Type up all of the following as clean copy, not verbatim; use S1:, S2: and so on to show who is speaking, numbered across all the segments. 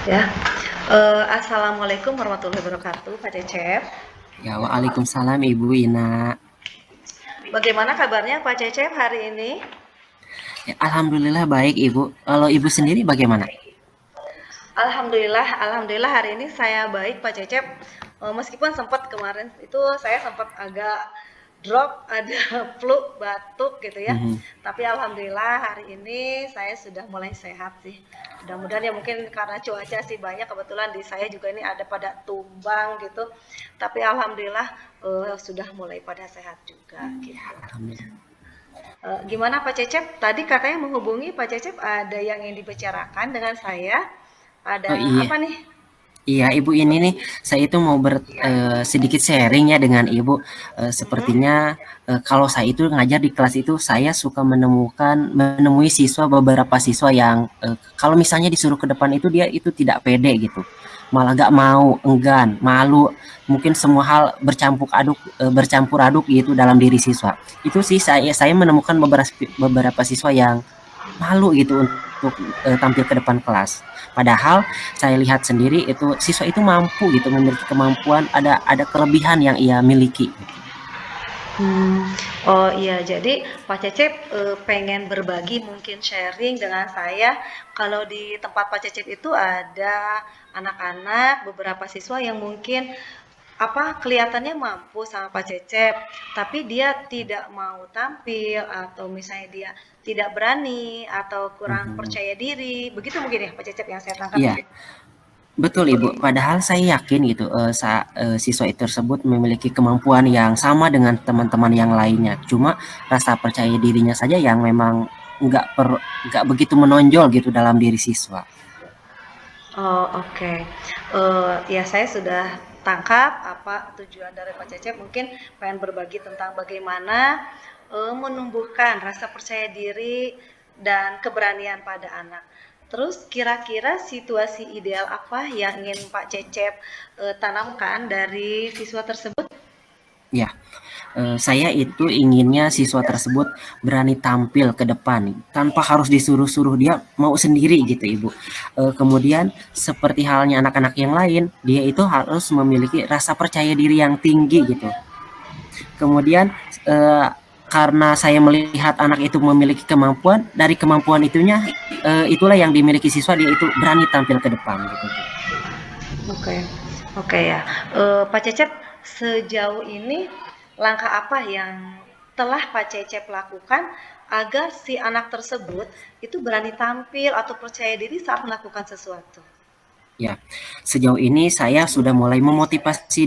S1: Ya, assalamualaikum warahmatullahi wabarakatuh, Pak Cecep.
S2: Ya, waalaikumsalam Ibu Ina.
S1: Bagaimana kabarnya Pak Cecep hari ini?
S2: Ya, alhamdulillah baik Ibu. Kalau Ibu sendiri bagaimana?
S1: Alhamdulillah, alhamdulillah hari ini saya baik Pak Cecep. Meskipun sempat kemarin itu saya sempat agak drop, ada flu, batuk gitu ya.
S2: Mhm.
S1: Tapi alhamdulillah hari ini saya sudah mulai sehat sih. Mudah-mudahan ya mungkin karena cuaca sih banyak kebetulan di saya juga ini ada pada tumbang gitu. Tapi alhamdulillah sudah mulai pada sehat juga
S2: Ya,
S1: gitu.
S2: alhamdulillah.
S1: Gimana Pak Cecep? Tadi katanya menghubungi Pak Cecep ada yang ingin dibicarakan dengan saya.
S2: Oh
S1: Ada
S2: iya,
S1: apa nih?
S2: iya Ibu ini nih, saya itu mau sedikit sharing ya dengan Ibu.
S1: Mhm.
S2: Sepertinya kalau saya itu ngajar di kelas itu, saya suka menemui beberapa siswa yang kalau misalnya disuruh ke depan itu dia itu tidak pede gitu, malah gak mau, enggan, malu, mungkin semua hal bercampur aduk gitu dalam diri siswa. Itu sih saya menemukan beberapa siswa yang malu gitu untuk tampil ke depan kelas. Padahal saya lihat sendiri itu siswa itu mampu gitu, memiliki kemampuan, ada kelebihan yang ia miliki gitu.
S1: Hmm, oh iya, jadi Pak Cecep pengen berbagi mungkin sharing dengan saya. Kalau di tempat Pak Cecep itu ada anak-anak, beberapa siswa yang mungkin apa kelihatannya mampu sama Pak Cecep, tapi dia tidak mau tampil atau misalnya dia tidak berani atau kurang
S2: Mhm.
S1: percaya diri. Begitu mungkin ya Pak Cecep yang saya tangkap
S2: Iya,
S1: ya.
S2: betul Ibu. Padahal saya yakin gitu siswa itu tersebut memiliki kemampuan yang sama dengan teman-teman yang lainnya. Cuma rasa percaya dirinya saja yang memang nggak per nggak begitu menonjol gitu dalam diri siswa.
S1: Oh, oke. Ya saya sudah tangkap apa tujuan dari Pak Cecep, mungkin pengen berbagi tentang bagaimana, menumbuhkan rasa percaya diri dan keberanian pada anak. Terus kira-kira situasi ideal apa yang ingin Pak Cecep, tanamkan dari siswa tersebut?
S2: Ya, saya itu inginnya siswa tersebut berani tampil ke depan tanpa harus disuruh-suruh, dia mau sendiri gitu Ibu. Kemudian seperti halnya anak-anak yang lain, dia itu harus memiliki rasa percaya diri yang tinggi gitu. Kemudian eh, karena saya melihat anak itu memiliki kemampuan, dari kemampuan itulah yang dimiliki siswa, dia itu berani tampil ke depan gitu Bu.
S1: Oke, oke ya. Pak Cecep, sejauh ini langkah apa yang telah Pak Cecep lakukan agar si anak tersebut itu berani tampil atau percaya diri saat melakukan sesuatu?
S2: Ya, sejauh ini saya sudah mulai memotivasi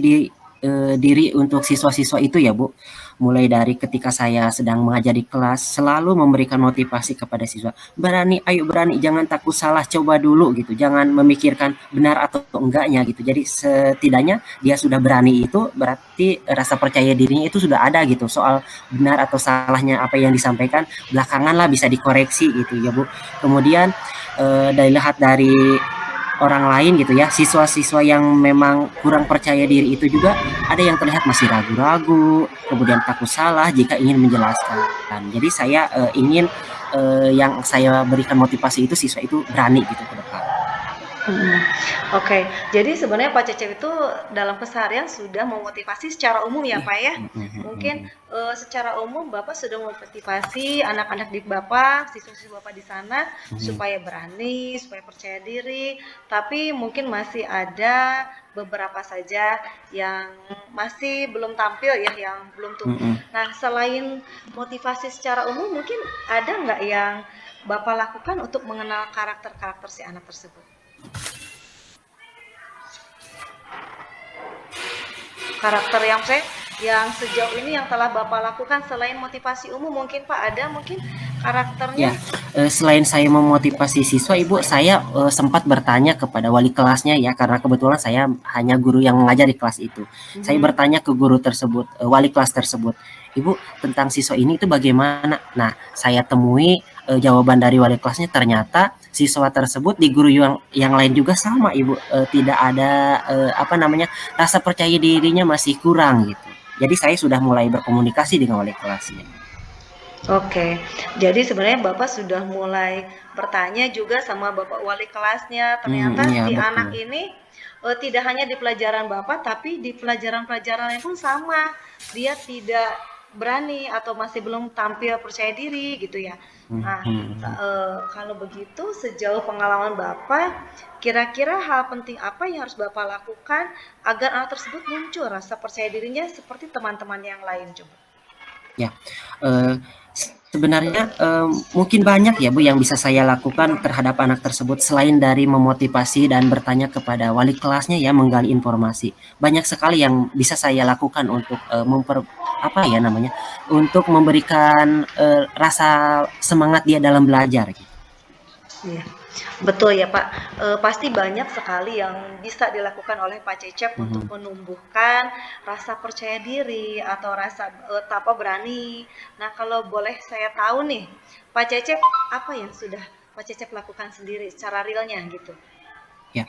S2: diri untuk siswa-siswa itu ya Bu. Mulai dari ketika saya sedang mengajar di kelas, selalu memberikan motivasi kepada siswa. Berani, ayo berani, jangan takut salah, coba dulu gitu. Jangan memikirkan benar atau enggaknya gitu. Jadi setidaknya dia sudah berani itu berarti rasa percaya dirinya itu sudah ada gitu. Soal benar atau salahnya apa yang disampaikan, belakangan lah bisa dikoreksi gitu ya Bu. Kemudian dilihat dari orang lain gitu ya, siswa-siswa yang memang kurang percaya diri itu juga ada yang terlihat masih ragu-ragu, kemudian takut salah jika ingin menjelaskan. Jadi saya ingin yang saya berikan motivasi itu siswa itu berani gitu ke depan.
S1: Mhm. Oke, jadi sebenarnya Pak Cecep itu dalam keseharian sudah memotivasi secara umum ya
S2: Iya.
S1: Pak ya?
S2: Mm, mm, mm,
S1: Mungkin
S2: mm.
S1: secara umum Bapak sudah memotivasi anak-anak di Bapak, siswa-siswa Bapak di sana
S2: Mhm.
S1: supaya berani, supaya percaya diri, tapi mungkin masih ada beberapa saja yang masih belum tampil ya, yang belum tumbuh.
S2: Mm.
S1: Nah, selain motivasi secara umum, mungkin ada nggak yang Bapak lakukan untuk mengenal karakter-karakter si anak tersebut? Karakter yang sejauh ini yang telah Bapak lakukan selain motivasi umum mungkin Pak ada mungkin karakternya?
S2: Ya, selain saya memotivasi siswa, Ibu, saya sempat bertanya kepada wali kelasnya ya, karena kebetulan saya hanya guru yang mengajar di kelas itu. Saya
S1: Mhm.
S2: bertanya ke guru tersebut, wali kelas tersebut, Ibu, tentang siswa ini itu bagaimana? Nah, saya temui jawaban dari wali kelasnya, ternyata siswa tersebut di guru yang lain juga sama, Ibu. Tidak ada apa namanya rasa percaya dirinya masih kurang gitu. Jadi saya sudah mulai berkomunikasi dengan wali kelasnya.
S1: Oke, jadi sebenarnya Bapak sudah mulai bertanya juga sama Bapak wali kelasnya, ternyata
S2: Iya
S1: si
S2: betul.
S1: anak ini, tidak hanya di pelajaran Bapak, tapi di pelajaran-pelajaran lain pun sama. Dia tidak berani atau masih belum tampil percaya diri gitu ya. Nah,
S2: Mhm.
S1: kalau begitu sejauh pengalaman Bapak, kira-kira hal penting apa yang harus Bapak lakukan agar anak tersebut muncul rasa percaya dirinya seperti teman-teman yang lain coba?
S2: Ya, eee, sebenarnya, mungkin banyak ya Bu yang bisa saya lakukan terhadap anak tersebut selain dari memotivasi dan bertanya kepada wali kelasnya ya, menggali informasi. Banyak sekali yang bisa saya lakukan untuk, apa ya namanya, untuk memberikan, rasa semangat dia dalam belajar gitu.
S1: Iya, betul ya Pak. Pasti banyak sekali yang bisa dilakukan oleh Pak Cecep untuk
S2: Mhm.
S1: menumbuhkan rasa percaya diri atau rasa apa berani. Nah, kalau boleh saya tahu nih, Pak Cecep apa yang sudah Pak Cecep lakukan sendiri secara realnya gitu?
S2: Ya,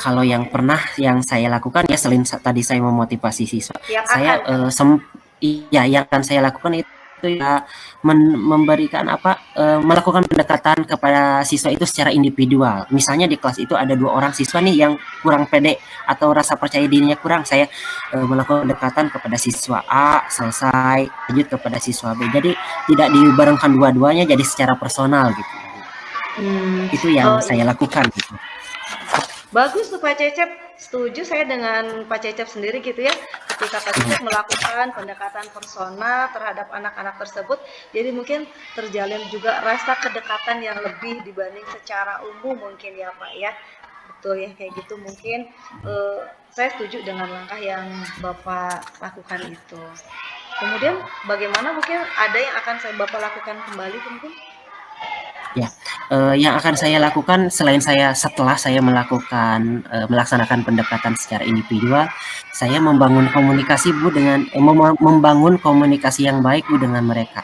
S2: kalau yang pernah yang saya lakukan ya selain tadi saya memotivasi siswa,
S1: Yang
S2: saya,
S1: akan.
S2: iya yang akan saya lakukan itu ya memberikan apa, melakukan pendekatan kepada siswa itu secara individual. Misalnya di kelas itu ada 2 orang siswa nih yang kurang pede atau rasa percaya dirinya kurang, saya, melakukan pendekatan kepada siswa A, selesai, lanjut kepada siswa B. Jadi tidak dibarengkan dua-duanya jadi secara personal gitu ya, Bu.
S1: Hmm,
S2: Itu yang
S1: oh
S2: saya
S1: iya.
S2: lakukan gitu.
S1: Bagus tuh Pak Cecep, setuju saya dengan Pak Cecep sendiri gitu ya. Ketika Pak Cecep
S2: Mhm.
S1: melakukan pendekatan personal terhadap anak-anak tersebut, jadi mungkin terjalin juga rasa kedekatan yang lebih dibanding secara umum mungkin ya Pak ya. Betul ya kayak gitu mungkin saya setuju dengan langkah yang Bapak lakukan itu. Kemudian bagaimana mungkin ada yang akan saya Bapak lakukan kembali mungkin?
S2: Ya, yang akan saya lakukan selain setelah saya melakukan, melaksanakan pendekatan secara individual, saya membangun komunikasi Bu dengan membangun komunikasi yang baik Bu dengan mereka.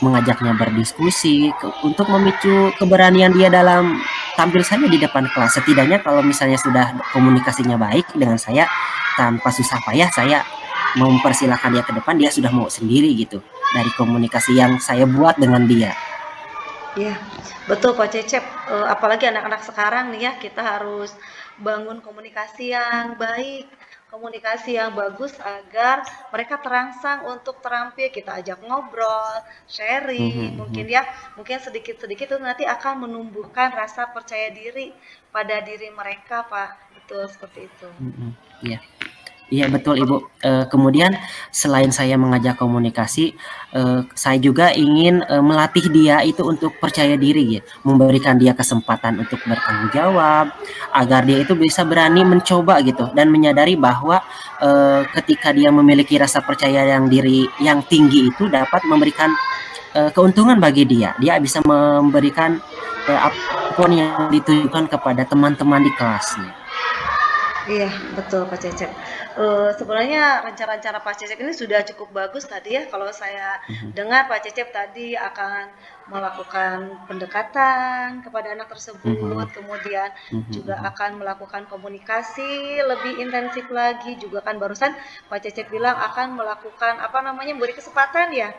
S2: Mengajaknya berdiskusi untuk memicu keberanian dia dalam tampil saja di depan kelas. Setidaknya kalau misalnya sudah komunikasinya baik dengan saya, tanpa susah payah saya mempersilahkan dia ke depan, dia sudah mau sendiri gitu, dari komunikasi yang saya buat dengan dia.
S1: Iya, betul Pak Cecep. Apalagi anak-anak sekarang nih ya, kita harus bangun komunikasi yang baik, komunikasi yang bagus agar mereka terangsang untuk terampil. Kita ajak ngobrol, sharing,
S2: Mhm
S1: mungkin
S2: mhm.
S1: ya, mungkin sedikit-sedikit itu nanti akan menumbuhkan rasa percaya diri pada diri mereka, Pak. Betul seperti itu.
S2: Mhm, iya. Iya betul Ibu, kemudian selain saya mengajak komunikasi, saya juga ingin, melatih dia itu untuk percaya diri ya, memberikan dia kesempatan untuk bertanggung jawab, agar dia itu bisa berani mencoba gitu dan menyadari bahwa, ketika dia memiliki rasa percaya yang diri yang tinggi itu dapat memberikan, keuntungan bagi dia. Dia bisa memberikan, apapun yang ditujukan kepada teman-teman di kelasnya.
S1: Iya, betul Pak Cecep. Sebenarnya rencana-rencana Pak Cecep ini sudah cukup bagus tadi ya. Kalau saya
S2: Mhm
S1: dengar Pak Cecep tadi akan melakukan pendekatan kepada anak tersebut,
S2: mhm
S1: kemudian
S2: mhm
S1: juga
S2: mhm.
S1: akan melakukan komunikasi lebih intensif lagi. Juga kan barusan Pak Cecep bilang akan melakukan apa namanya, beri kesempatan ya.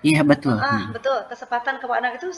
S2: Iya betul,
S1: Heeh,
S2: mhm.
S1: betul, kesempatan ke anak itu,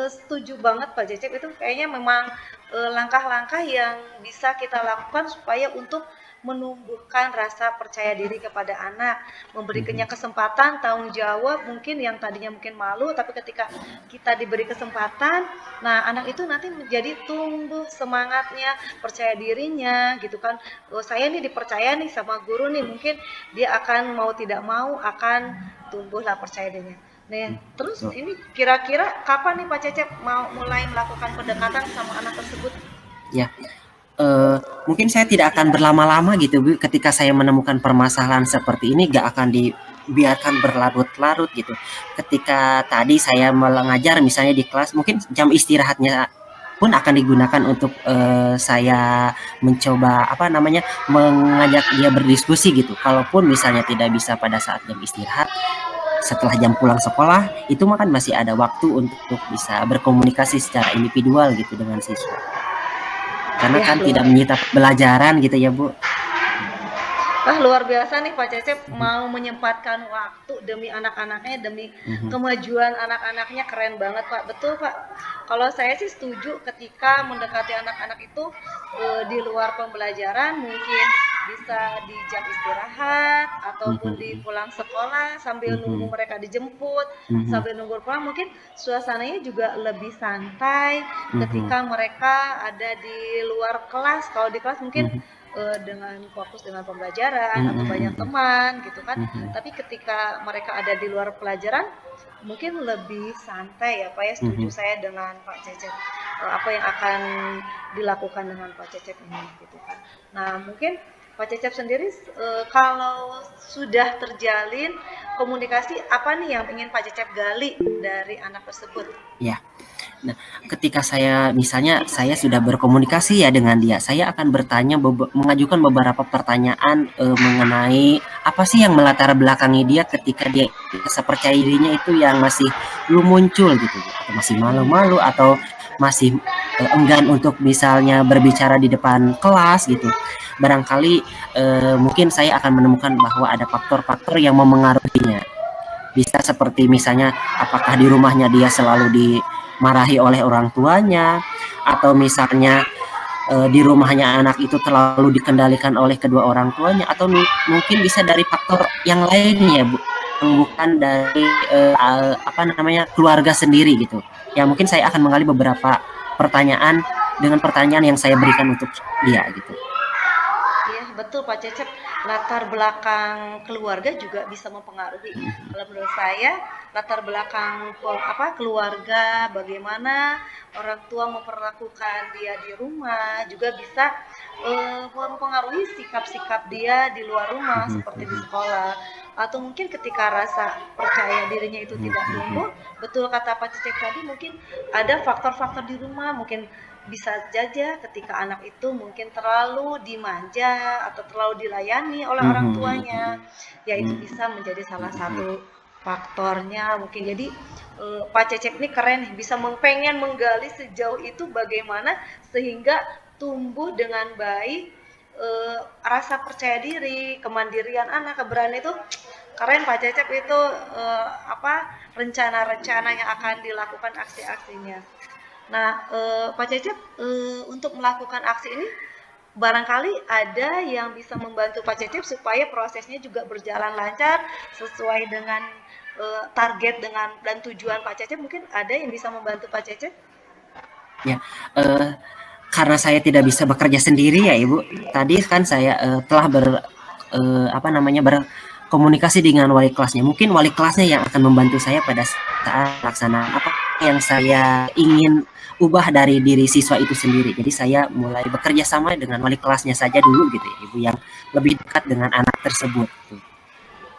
S1: setuju banget Pak Cecep, itu kayaknya memang, langkah-langkah yang bisa kita lakukan supaya untuk menumbuhkan rasa percaya diri kepada anak, memberikannya
S2: Mhm.
S1: kesempatan, tanggung jawab, mungkin yang tadinya mungkin malu, tapi ketika kita diberi kesempatan, nah anak itu nanti menjadi tumbuh semangatnya, percaya dirinya gitu kan, "Oh saya nih dipercaya nih sama guru nih," mungkin dia akan mau tidak mau akan tumbuhlah percaya dirinya. Nah, terus
S2: Betul.
S1: ini kira-kira kapan nih Pak Cecep mau mulai melakukan pendekatan sama anak tersebut?
S2: Ya, eee, mungkin saya tidak akan berlama-lama gitu Bu, ketika saya menemukan permasalahan seperti ini nggak akan dibiarkan berlarut-larut gitu. Ketika tadi saya mengajar misalnya di kelas, mungkin jam istirahatnya pun akan digunakan untuk, saya mencoba, apa namanya, mengajak dia berdiskusi gitu. Kalaupun misalnya tidak bisa pada saat jam istirahat, setelah jam pulang sekolah, itu mah kan masih ada waktu untuk bisa berkomunikasi secara individual gitu dengan siswa. Karena
S1: Ya,
S2: kan tidak
S1: luar
S2: menyita pembelajaran gitu ya, Bu.
S1: Wah, luar biasa nih Pak Cecep
S2: Mhm,
S1: mau menyempatkan waktu demi anak-anaknya, demi
S2: mhm,
S1: kemajuan anak-anaknya, keren banget Pak. Betul Pak. Kalau saya sih setuju ketika mendekati anak-anak itu di luar pembelajaran mungkin bisa di jam istirahat ataupun di
S2: mhm,
S1: pulang sekolah sambil nunggu
S2: mhm,
S1: mereka dijemput,
S2: mhm,
S1: sambil nunggu pulang mungkin suasananya juga lebih santai
S2: mhm,
S1: ketika mereka ada di luar kelas. Kalau di kelas mungkin
S2: mhm,
S1: dengan fokus dengan pembelajaran
S2: mhm,
S1: atau banyak
S2: mhm,
S1: teman gitu kan.
S2: mhm,
S1: Tapi ketika mereka ada di luar pelajaran mungkin lebih santai ya Pak ya, setuju
S2: mhm.
S1: saya dengan Pak Cecep. Apa yang akan dilakukan dengan Pak Cecep ini gitu kan. Nah, mungkin Pak Cecep sendiri kalau sudah terjalin komunikasi apa nih yang ingin Pak Cecep gali dari anak tersebut?
S2: Ya. Nah, ketika saya misalnya saya sudah berkomunikasi ya dengan dia, saya akan mengajukan beberapa pertanyaan mengenai apa sih yang melatar belakangi dia ketika dia rasa percaya dirinya itu yang masih belum muncul gitu, atau masih malu-malu atau masih enggan untuk misalnya berbicara di depan kelas gitu. Barangkali mungkin saya akan menemukan bahwa ada faktor-faktor yang memengaruhinya. Bisa seperti misalnya apakah di rumahnya dia selalu dimarahi oleh orang tuanya, atau misalnya di rumahnya anak itu terlalu dikendalikan oleh kedua orang tuanya, atau mungkin bisa dari faktor yang lainnya Bu, yang bukan dari apa namanya keluarga sendiri gitu. Ya mungkin saya akan menggali beberapa pertanyaan dengan pertanyaan yang saya berikan untuk dia gitu.
S1: Iya, betul Pak Cecep. Latar belakang keluarga juga bisa mempengaruhi. Kalau menurut saya, latar belakang keluarga, bagaimana orang tua memperlakukan dia di rumah juga bisa mempengaruhi sikap-sikap dia di luar rumah
S2: Mhm,
S1: seperti di
S2: mhm,
S1: sekolah atau mungkin ketika rasa percaya dirinya itu
S2: mhm,
S1: tidak
S2: mhm,
S1: tumbuh, betul kata Pak Cecep tadi mungkin ada faktor-faktor di rumah, mungkin bisa saja ketika anak itu mungkin terlalu dimanja atau terlalu dilayani oleh orang
S2: mhm,
S1: tuanya, ya itu
S2: mhm,
S1: bisa menjadi salah
S2: mhm,
S1: satu faktornya mungkin. Jadi Pak Cecep ini keren nih, bisa pengen menggali sejauh itu bagaimana sehingga tumbuh dengan baik rasa percaya diri, kemandirian anak, keberanian itu keren Pak Cecep itu rencana-rencana yang akan dilakukan aksi-aksinya. Nah, Pak Cecep, untuk melakukan aksi ini barangkali ada yang bisa membantu Pak Cecep supaya prosesnya juga berjalan lancar sesuai dengan target dengan dan tujuan Pak Cecep, mungkin ada yang bisa membantu Pak Cecep?
S2: ya. Eh, karena saya tidak bisa bekerja sendiri ya Ibu. Tadi kan saya telah apa namanya berkomunikasi dengan wali kelasnya. Mungkin wali kelasnya yang akan membantu saya pada saat pelaksanaan apa yang saya ingin ubah dari diri siswa itu sendiri. Jadi saya mulai bekerja sama dengan wali kelasnya saja dulu gitu ya Ibu, yang lebih dekat dengan anak tersebut.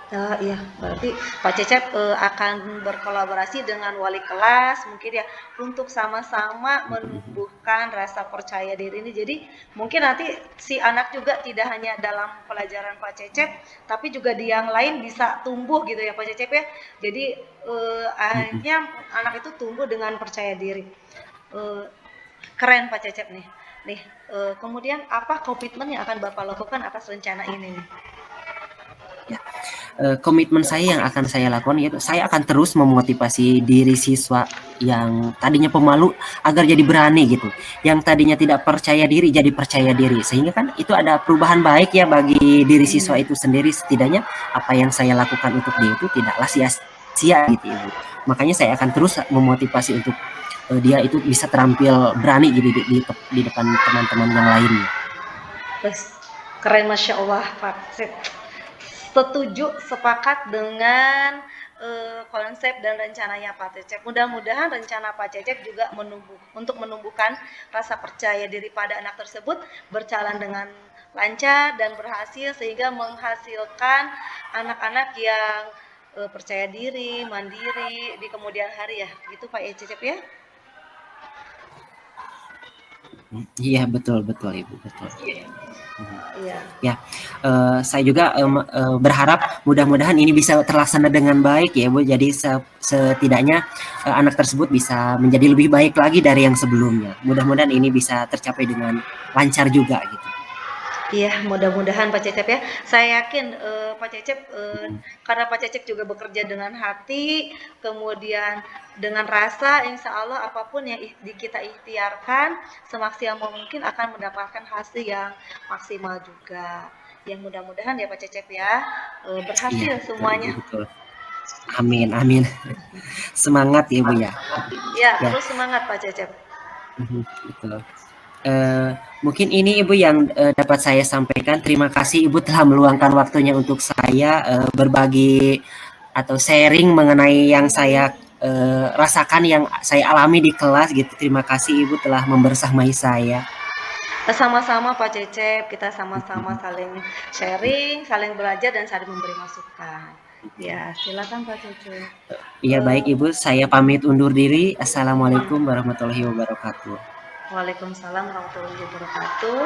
S1: Iya, berarti Pak Cecep akan berkolaborasi dengan wali kelas mungkin ya untuk sama-sama menumbuhkan rasa percaya diri ini. Jadi mungkin nanti si anak juga tidak hanya dalam pelajaran Pak Cecep, tapi juga di yang lain bisa tumbuh gitu ya Pak Cecep ya. Jadi akhirnya anak itu tumbuh dengan percaya diri. Eh, Keren Pak Cecep nih. Nih, kemudian apa komitmen yang akan Bapak lakukan atas rencana ini nih?
S2: Komitmen saya yang akan saya lakukan yaitu saya akan terus memotivasi diri siswa yang tadinya pemalu agar jadi berani gitu. Yang tadinya tidak percaya diri jadi percaya diri. Sehingga kan itu ada perubahan baik ya bagi diri siswa itu sendiri. Setidaknya apa yang saya lakukan untuk dia itu tidaklah sia-sia gitu Ibu. Makanya saya akan terus memotivasi untuk dia itu bisa terampil berani gitu di depan teman-teman yang lainnya.
S1: Terus keren Masya Allah Pak. Setuju, sepakat dengan konsep dan rencananya Pak Cecep. Mudah-mudahan rencana Pak Cecep juga untuk menumbuhkan rasa percaya diri pada anak tersebut berjalan dengan lancar dan berhasil sehingga menghasilkan anak-anak yang percaya diri, mandiri di kemudian hari ya. Gitu Pak Cecep ya.
S2: Iya betul betul Ibu betul.
S1: Iya.
S2: Ya, saya juga berharap mudah-mudahan ini bisa terlaksana dengan baik ya Bu. Jadi setidaknya anak tersebut bisa menjadi lebih baik lagi dari yang sebelumnya. Mudah-mudahan ini bisa tercapai dengan lancar juga gitu.
S1: Iya, mudah-mudahan Pak Cecep ya. Saya yakin Pak Cecep
S2: Mhm.
S1: karena Pak Cecep juga bekerja dengan hati, kemudian dengan rasa, insya Allah apapun yang kita ikhtiarkan semaksimal mungkin akan mendapatkan hasil yang maksimal juga. Yang mudah-mudahan ya Pak Cecep ya
S2: Iya,
S1: berhasil
S2: betul Ibu,
S1: semuanya.
S2: betul. Amin amin. Semangat ya Ibu ya.
S1: Ya,
S2: Ya,
S1: terus semangat Pak Cecep.
S2: betul. Mungkin ini Ibu yang dapat saya sampaikan. Terima kasih Ibu telah meluangkan waktunya untuk saya berbagi atau sharing mengenai yang saya rasakan, yang saya alami di kelas gitu. Terima kasih Ibu telah membersamai saya.
S1: Sama-sama Pak Cecep, kita sama-sama
S2: Mhm.
S1: saling sharing, saling belajar dan saling memberi masukan. Ya, silakan Pak Cecep.
S2: Iya baik
S1: Eh,
S2: Ibu, saya pamit undur diri. Assalamualaikum warahmatullahi wabarakatuh.
S1: Waalaikumsalam warahmatullahi wabarakatuh.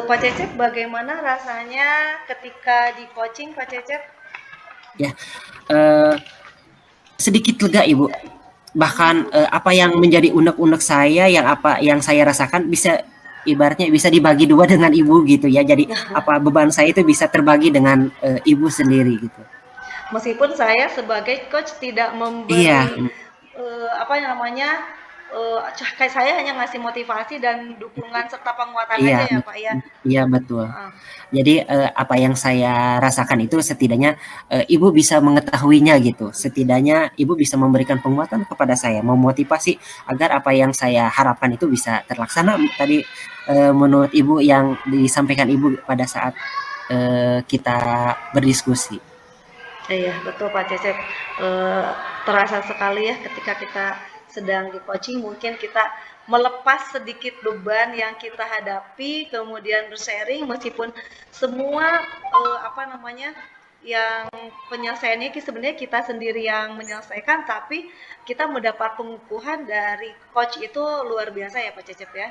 S1: Pak Cecep, bagaimana rasanya ketika di coaching Pak Cecep?
S2: Ya, eh, sedikit lega Ibu. Bahkan apa yang menjadi unek-unek saya, yang apa yang saya rasakan bisa ibaratnya bisa dibagi dua dengan ibu gitu ya. Jadi apa beban saya itu bisa terbagi dengan ibu sendiri gitu.
S1: Meskipun saya sebagai coach tidak
S2: Iya,
S1: memberi apa namanya, kayak saya hanya ngasih motivasi dan dukungan serta penguatan
S2: iya,
S1: aja ya Pak ya.
S2: iya betul.
S1: Heeh.
S2: Jadi apa yang saya rasakan itu setidaknya ibu bisa mengetahuinya gitu. Setidaknya ibu bisa memberikan penguatan kepada saya, memotivasi agar apa yang saya harapkan itu bisa terlaksana. Tadi menurut ibu yang disampaikan ibu pada saat kita berdiskusi.
S1: Iya, betul Pak Cecep. Eh, Terasa sekali ya ketika kita sedang di coaching, mungkin kita melepas sedikit beban yang kita hadapi, kemudian bersharing meskipun semua apa namanya yang penyelesaiannya sebenarnya kita sendiri yang menyelesaikan, tapi kita mendapat pengukuhan dari coach itu luar biasa ya Pak Cecep ya.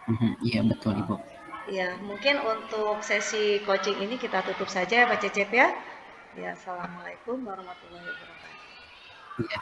S2: Mhm, iya betul ibu.
S1: Ya, mungkin untuk sesi coaching ini kita tutup saja ya Pak Cecep ya. Ya, assalamualaikum warahmatullahi wabarakatuh.
S2: Iya.